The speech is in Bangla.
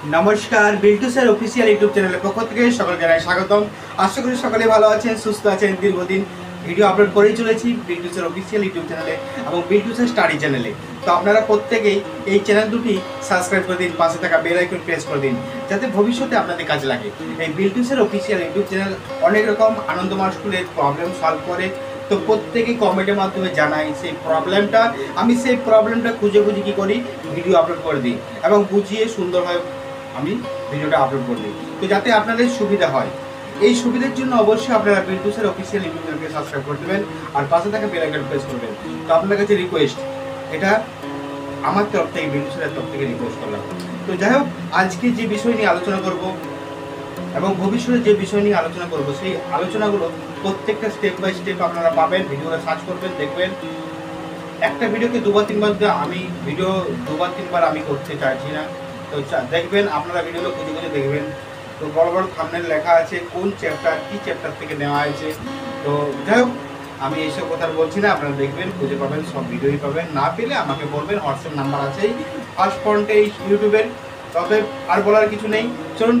নমস্কার, বিল্টু স্যার অফিসিয়াল ইউটিউব চ্যানেলের পক্ষ থেকে সকলকে জানাই স্বাগতম। আশা করি সকলে ভালো আছেন, সুস্থ আছেন। দীর্ঘদিন ভিডিও আপলোড করেই চলেছি বিল্টু স্যার অফিসিয়াল ইউটিউব চ্যানেলে এবং বিল্টু স্যার স্টাডি চ্যানেলে। তো আপনারা প্রত্যেকেই এই চ্যানেল দুটি সাবস্ক্রাইব করে দিন, পাশে থাকা বেল আইকন প্রেস করে দিন, যাতে ভবিষ্যতে আপনাদের কাজে লাগে। এই Biltu sir official YouTube channel অনেক রকম আনন্দময় স্কুলের প্রবলেম সলভ করে। তো প্রত্যেকেই কমেন্টের মাধ্যমে জানাই সেই প্রবলেমটা, আমি সেই প্রবলেমটা খুঁজে কী করি, ভিডিও আপলোড করে দিই এবং বুঝিয়ে সুন্দরভাবে আমি ভিডিওটা আপলোড করে দিই, তো যাতে আপনাদের সুবিধা হয়। এই সুবিধার জন্য অবশ্যই আপনারা বিল্টু স্যার অফিসিয়াল ইউটিউব চ্যানেলকে সাবস্ক্রাইব করে দেবেন আর পাশে থাকা বেল আইকন প্রেস করবেন। তো আপনার কাছে রিকোয়েস্ট, এটা আমার তরফ থেকে, বিল্টু স্যারের তরফ থেকে রিকোয়েস্ট করলাম। তো যাই হোক, আজকে যে বিষয় নিয়ে আলোচনা করব এবং ভবিষ্যতে যে বিষয় নিয়ে আলোচনা করব, সেই আলোচনাগুলো প্রত্যেকটা স্টেপ বাই স্টেপ আপনারা পাবেন। ভিডিওটা সার্চ করবেন, দেখবেন। একটা ভিডিওকে দুবার তিনবার আমি ভিডিও দুবার তিনবার আমি করতে চাইছি না। তো দেখবেন, আপনারা ভিডিওগুলো খুঁজে খুঁজে দেখবেন। তো বড় বড় থাম্বনেল লেখা আছে কোন চ্যাপ্টার, কী চ্যাপ্টার থেকে নেওয়া হয়েছে। তো যাই হোক, আমি এইসব কথা বলছি না, আপনারা দেখবেন, খুঁজে পাবেন, সব ভিডিওই পাবেন। না পেলে আমাকে বলবেন, হোয়াটসঅ্যাপ নাম্বার আছেই ফার্স্ট ফ্রন্টে এই ইউটিউবের। তবে আর বলার কিছু নেই, চলুন।